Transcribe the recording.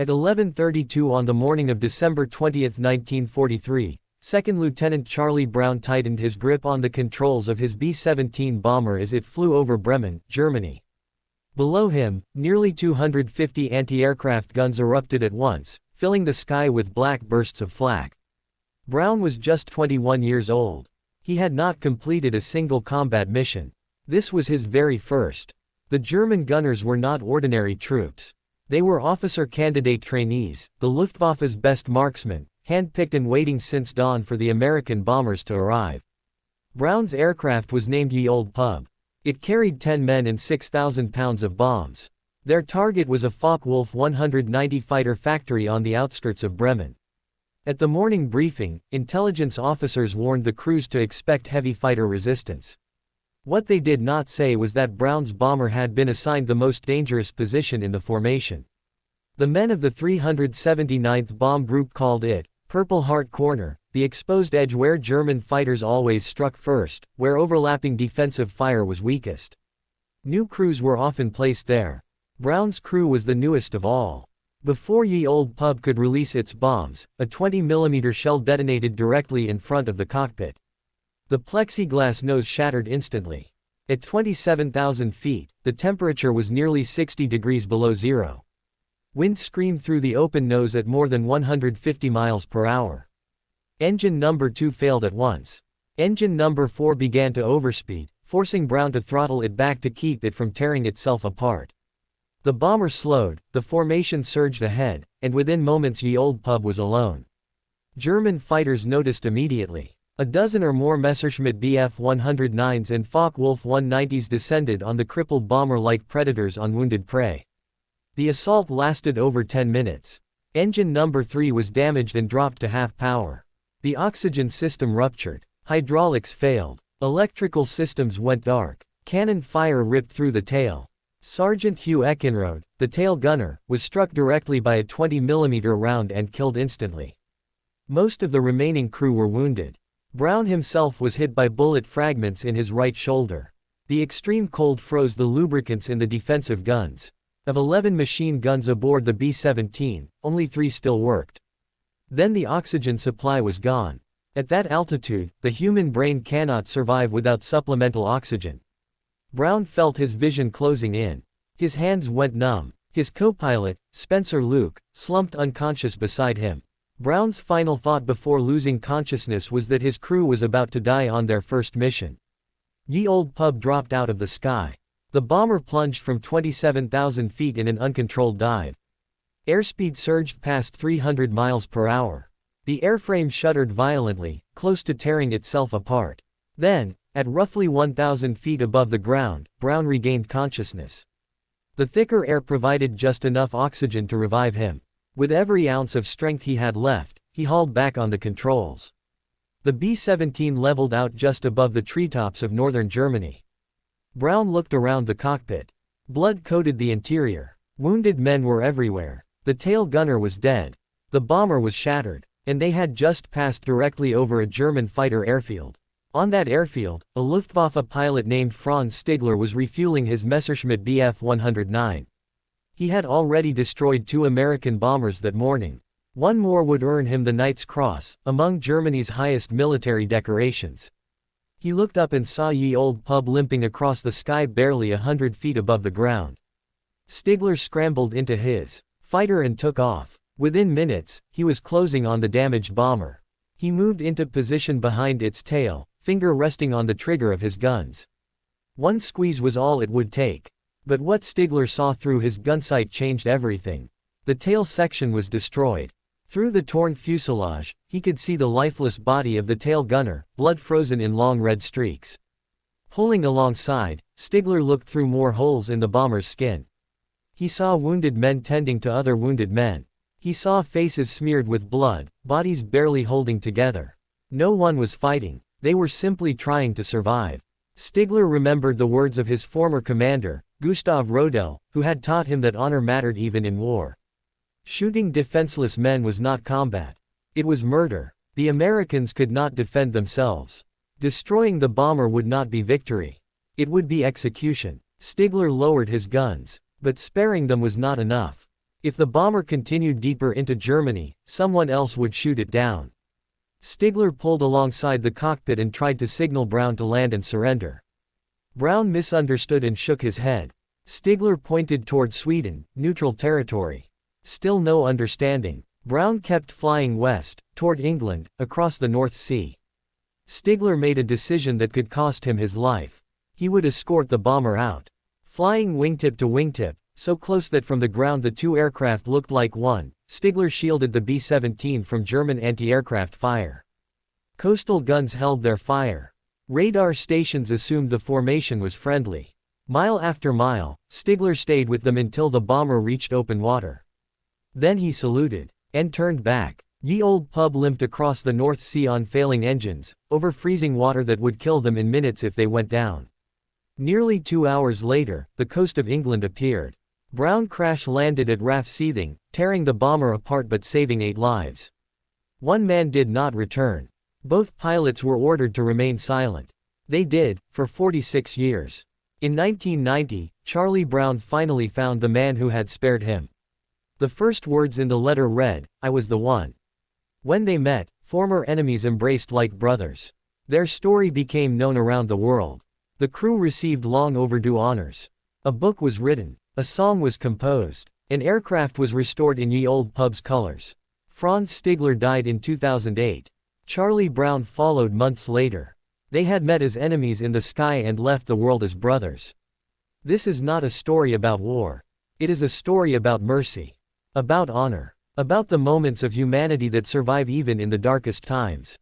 At 11:32 on the morning of December 20, 1943, Second Lieutenant Charlie Brown tightened his grip on the controls of his B-17 bomber as it flew over Bremen, Germany. Below him, nearly 250 anti-aircraft guns erupted at once, filling the sky with black bursts of flak. Brown was just 21 years old. He had not completed a single combat mission. This was his very first. The German gunners were not ordinary troops. They were officer candidate trainees, the Luftwaffe's best marksmen, handpicked and waiting since dawn for the American bombers to arrive. Brown's aircraft was named Ye Old Pub. It carried 10 men and 6,000 pounds of bombs. Their target was a Focke-Wulf 190 fighter factory on the outskirts of Bremen. At the morning briefing, intelligence officers warned the crews to expect heavy fighter resistance. What they did not say was that Brown's bomber had been assigned the most dangerous position in the formation. The men of the 379th Bomb Group called it Purple Heart Corner, the exposed edge where German fighters always struck first, where overlapping defensive fire was weakest. New crews were often placed there. Brown's crew was the newest of all. Before Ye Old Pub could release its bombs, a 20mm shell detonated directly in front of the cockpit. The plexiglass nose shattered instantly. At 27,000 feet, the temperature was nearly 60 degrees below zero. Wind screamed through the open nose at more than 150 miles per hour. Engine number 2 failed at once. Engine number 4 began to overspeed, forcing Brown to throttle it back to keep it from tearing itself apart. The bomber slowed, the formation surged ahead, and within moments Ye Old Pub was alone. German fighters noticed immediately. A dozen or more Messerschmitt Bf-109s and Focke-Wulf 190s descended on the crippled bomber like predators on wounded prey. The assault lasted over 10 minutes. Engine number 3 was damaged and dropped to half power. The oxygen system ruptured. Hydraulics failed. Electrical systems went dark. Cannon fire ripped through the tail. Sergeant Hugh Eckenrode, the tail gunner, was struck directly by a 20mm round and killed instantly. Most of the remaining crew were wounded. Brown himself was hit by bullet fragments in his right shoulder. The extreme cold froze the lubricants in the defensive guns. Of 11 machine guns aboard the B-17, only 3 still worked. Then the oxygen supply was gone. At that altitude, the human brain cannot survive without supplemental oxygen. Brown felt his vision closing in. His hands went numb. His co-pilot, Spencer Luke, slumped unconscious beside him. Brown's final thought before losing consciousness was that his crew was about to die on their first mission. Ye Old Pub dropped out of the sky. The bomber plunged from 27,000 feet in an uncontrolled dive. Airspeed surged past 300 miles per hour. The airframe shuddered violently, close to tearing itself apart. Then, at roughly 1,000 feet above the ground, Brown regained consciousness. The thicker air provided just enough oxygen to revive him. With every ounce of strength he had left, he hauled back on the controls. The B-17 leveled out just above the treetops of northern Germany. Brown looked around the cockpit. Blood coated the interior. Wounded men were everywhere. The tail gunner was dead. The bomber was shattered. And they had just passed directly over a German fighter airfield. On that airfield, a Luftwaffe pilot named Franz Stigler was refueling his Messerschmitt Bf-109. He had already destroyed 2 American bombers that morning. One more would earn him the Knight's Cross, among Germany's highest military decorations. He looked up and saw Ye Old Pub limping across the sky barely 100 feet above the ground. Stigler scrambled into his fighter and took off. Within minutes, he was closing on the damaged bomber. He moved into position behind its tail, finger resting on the trigger of his guns. One squeeze was all it would take. But what Stigler saw through his gunsight changed everything. The tail section was destroyed. Through the torn fuselage, he could see the lifeless body of the tail gunner, blood frozen in long red streaks. Pulling alongside, Stigler looked through more holes in the bomber's skin. He saw wounded men tending to other wounded men. He saw faces smeared with blood, bodies barely holding together. No one was fighting. They were simply trying to survive. Stigler remembered the words of his former commander, Gustav Rodel, who had taught him that honor mattered even in war. Shooting defenseless men was not combat. It was murder. The Americans could not defend themselves. Destroying the bomber would not be victory. It would be execution. Stigler lowered his guns. But sparing them was not enough. If the bomber continued deeper into Germany, someone else would shoot it down. Stigler pulled alongside the cockpit and tried to signal Brown to land and surrender. Brown misunderstood and shook his head. Stigler pointed toward Sweden, neutral territory. Still no understanding. Brown kept flying west, toward England, across the North Sea. Stigler made a decision that could cost him his life. He would escort the bomber out. Flying wingtip to wingtip, so close that from the ground the two aircraft looked like one, Stigler shielded the B-17 from German anti-aircraft fire. Coastal guns held their fire. Radar stations assumed the formation was friendly. Mile after mile, Stigler stayed with them until the bomber reached open water. Then he saluted, and turned back. Ye old pub limped across the North Sea on failing engines, over freezing water that would kill them in minutes if they went down. Nearly 2 hours later, the coast of England appeared. Brown crash-landed at RAF Seething, tearing the bomber apart but saving 8 lives. One man did not return. Both pilots were ordered to remain silent. They did, for 46 years. In 1990, Charlie Brown finally found the man who had spared him. The first words in the letter read, "I was the one." When they met, former enemies embraced like brothers. Their story became known around the world. The crew received long overdue honors. A book was written. A song was composed. An aircraft was restored in Ye Old Pub's colors. Franz Stigler died in 2008. Charlie Brown followed months later. They had met as enemies in the sky and left the world as brothers. This is not a story about war. It is a story about mercy. About honor. About the moments of humanity that survive even in the darkest times.